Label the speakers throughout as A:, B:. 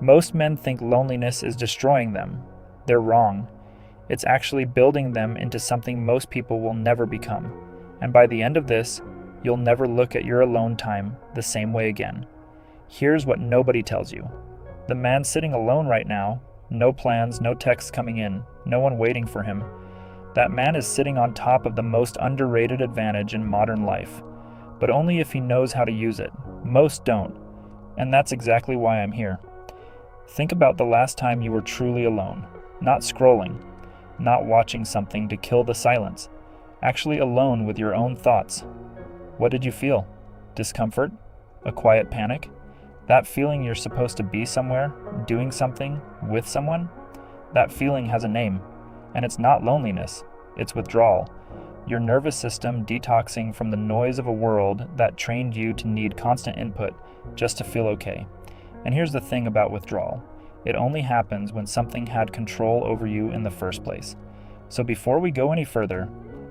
A: Most men think loneliness is destroying them. They're wrong. It's actually building them into something most people will never become. And by the end of this, you'll never look at your alone time the same way again. Here's what nobody tells you. The man sitting alone right now, no plans, no texts coming in, no one waiting for him. That man is sitting on top of the most underrated advantage in modern life, but only if he knows how to use it. Most don't, and that's exactly why I'm here. Think about the last time you were truly alone, not scrolling, not watching something to kill the silence, actually alone with your own thoughts. What did you feel? Discomfort? A quiet panic? That feeling you're supposed to be somewhere, doing something, with someone? That feeling has a name, and it's not loneliness, it's withdrawal. Your nervous system detoxing from the noise of a world that trained you to need constant input just to feel okay. And here's the thing about withdrawal. It only happens when something had control over you in the first place. So before we go any further,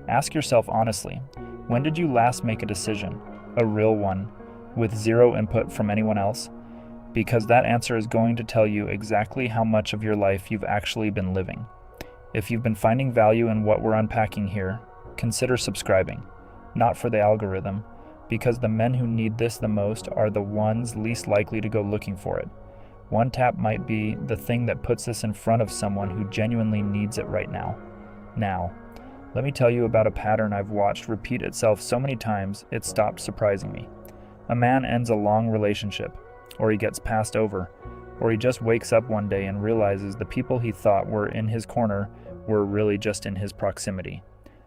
A: ask yourself honestly, when did you last make a decision, a real one, with zero input from anyone else? Because that answer is going to tell you exactly how much of your life you've actually been living. If you've been finding value in what we're unpacking here, consider subscribing, not for the algorithm, because the men who need this the most are the ones least likely to go looking for it. One tap might be the thing that puts this in front of someone who genuinely needs it right now. Now, let me tell you about a pattern I've watched repeat itself so many times it stopped surprising me. A man ends a long relationship, or he gets passed over, or he just wakes up one day and realizes the people he thought were in his corner were really just in his proximity.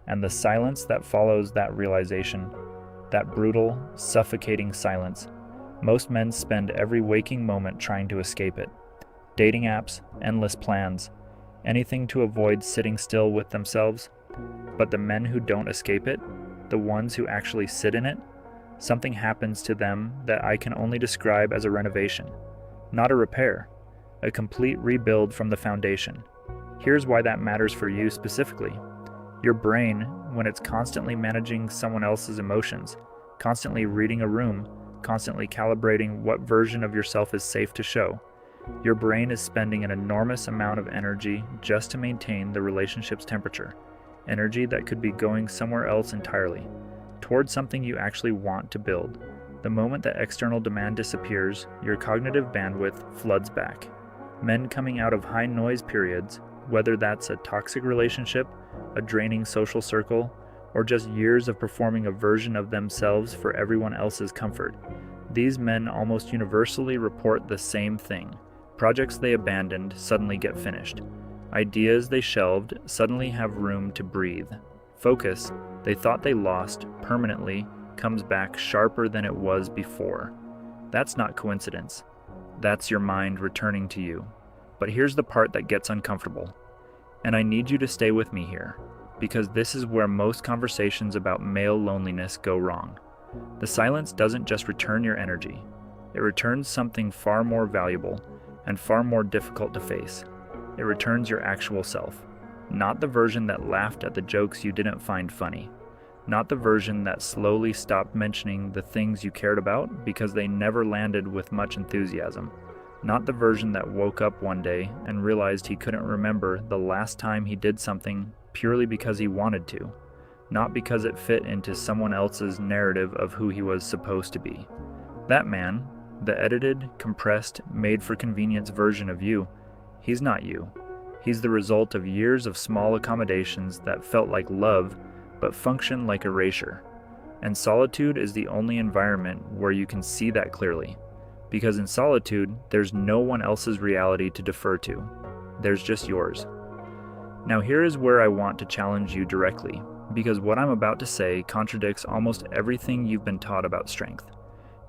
A: And the silence that follows that realization, that brutal, suffocating silence, most men spend every waking moment trying to escape it. Dating apps, endless plans, anything to avoid sitting still with themselves. But the men who don't escape it, the ones who actually sit in it, something happens to them that I can only describe as a renovation, not a repair, a complete rebuild from the foundation. Here's why that matters for you specifically. Your brain, when it's constantly managing someone else's emotions, constantly reading a room, constantly calibrating what version of yourself is safe to show, your brain is spending an enormous amount of energy just to maintain the relationship's temperature, energy that could be going somewhere else entirely, towards something you actually want to build. The moment that external demand disappears, your cognitive bandwidth floods back. Men coming out of high noise periods, whether that's a toxic relationship, a draining social circle, or just years of performing a version of themselves for everyone else's comfort, these men almost universally report the same thing. Projects they abandoned suddenly get finished. Ideas they shelved suddenly have room to breathe. Focus they thought they lost permanently comes back sharper than it was before. That's not coincidence. That's your mind returning to you. But here's the part that gets uncomfortable. And I need you to stay with me here, because this is where most conversations about male loneliness go wrong. The silence doesn't just return your energy. It returns something far more valuable and far more difficult to face. It returns your actual self. Not the version that laughed at the jokes you didn't find funny. Not the version that slowly stopped mentioning the things you cared about because they never landed with much enthusiasm. Not the version that woke up one day and realized he couldn't remember the last time he did something purely because he wanted to. Not because it fit into someone else's narrative of who he was supposed to be. That man, the edited, compressed, made-for-convenience version of you, he's not you. He's the result of years of small accommodations that felt like love, but function like erasure. And solitude is the only environment where you can see that clearly. Because in solitude, there's no one else's reality to defer to. There's just yours. Now here is where I want to challenge you directly, because what I'm about to say contradicts almost everything you've been taught about strength.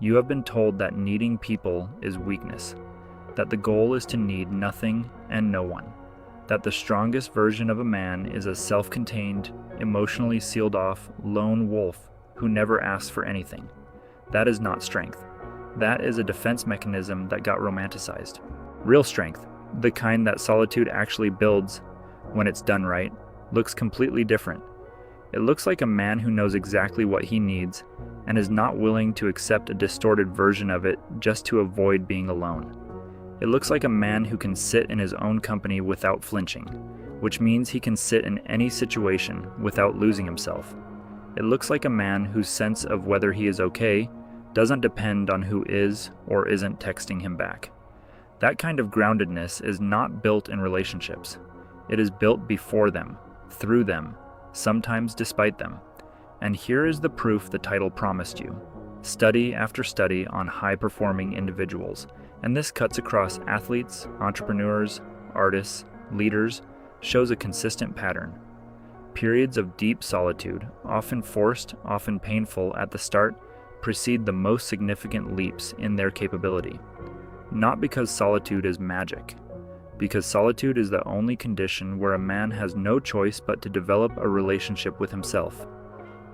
A: You have been told that needing people is weakness, that the goal is to need nothing and no one, that the strongest version of a man is a self-contained, emotionally sealed off lone wolf who never asks for anything. That is not strength. That is a defense mechanism that got romanticized. Real strength, the kind that solitude actually builds when it's done right, looks completely different. It looks like a man who knows exactly what he needs and is not willing to accept a distorted version of it just to avoid being alone. It looks like a man who can sit in his own company without flinching, which means he can sit in any situation without losing himself. It looks like a man whose sense of whether he is okay doesn't depend on who is or isn't texting him back. That kind of groundedness is not built in relationships. It is built before them, through them, sometimes despite them. And here is the proof the title promised you. Study after study on high-performing individuals, and this cuts across athletes, entrepreneurs, artists, leaders, shows a consistent pattern. Periods of deep solitude, often forced, often painful at the start, precede the most significant leaps in their capability. Not because solitude is magic, because solitude is the only condition where a man has no choice but to develop a relationship with himself.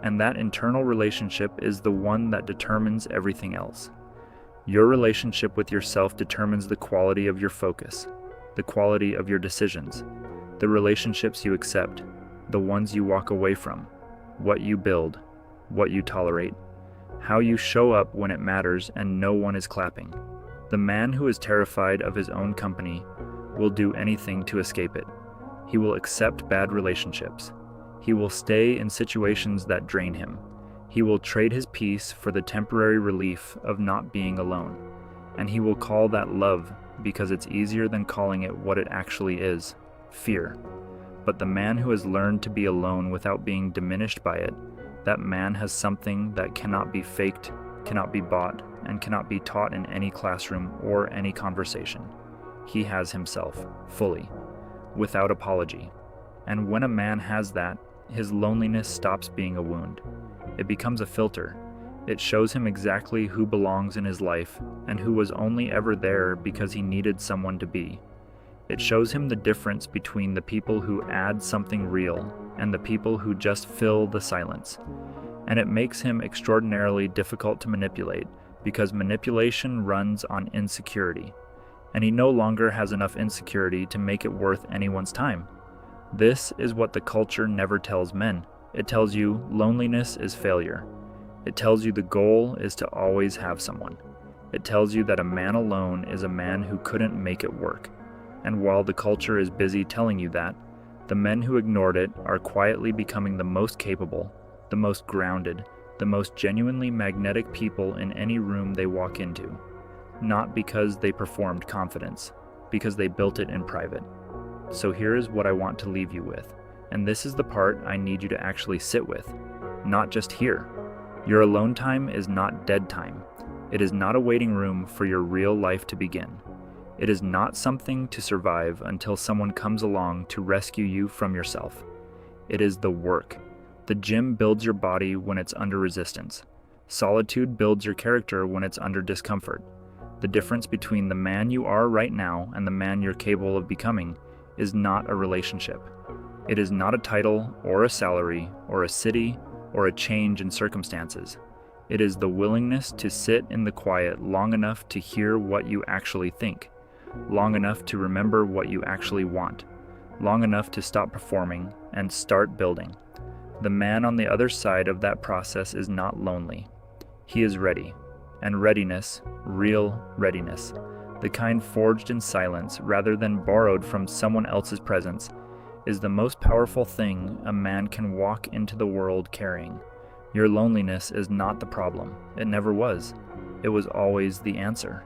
A: And that internal relationship is the one that determines everything else. Your relationship with yourself determines the quality of your focus, the quality of your decisions, the relationships you accept, the ones you walk away from, what you build, what you tolerate, how you show up when it matters and no one is clapping. The man who is terrified of his own company will do anything to escape it. He will accept bad relationships. He will stay in situations that drain him. He will trade his peace for the temporary relief of not being alone. And he will call that love because it's easier than calling it what it actually is, fear. But the man who has learned to be alone without being diminished by it, that man has something that cannot be faked, cannot be bought, and cannot be taught in any classroom or any conversation. He has himself, fully, without apology. And when a man has that, his loneliness stops being a wound. It becomes a filter. It shows him exactly who belongs in his life and who was only ever there because he needed someone to be. It shows him the difference between the people who add something real and the people who just fill the silence. And it makes him extraordinarily difficult to manipulate because manipulation runs on insecurity. And he no longer has enough insecurity to make it worth anyone's time. This is what the culture never tells men. It tells you loneliness is failure. It tells you the goal is to always have someone. It tells you that a man alone is a man who couldn't make it work. And while the culture is busy telling you that, the men who ignored it are quietly becoming the most capable, the most grounded, the most genuinely magnetic people in any room they walk into. Not because they performed confidence, because they built it in private. So here is what I want to leave you with, and this is the part I need you to actually sit with, not just hear. Your alone time is not dead time. It is not a waiting room for your real life to begin. It is not something to survive until someone comes along to rescue you from yourself. It is the work. The gym builds your body when it's under resistance. Solitude builds your character when it's under discomfort. The difference between the man you are right now and the man you're capable of becoming is not a relationship. It is not a title or a salary or a city or a change in circumstances. It is the willingness to sit in the quiet long enough to hear what you actually think, long enough to remember what you actually want, long enough to stop performing and start building. The man on the other side of that process is not lonely. He is ready. And readiness, real readiness, the kind forged in silence rather than borrowed from someone else's presence, is the most powerful thing a man can walk into the world carrying. Your loneliness is not the problem. It never was. It was always the answer.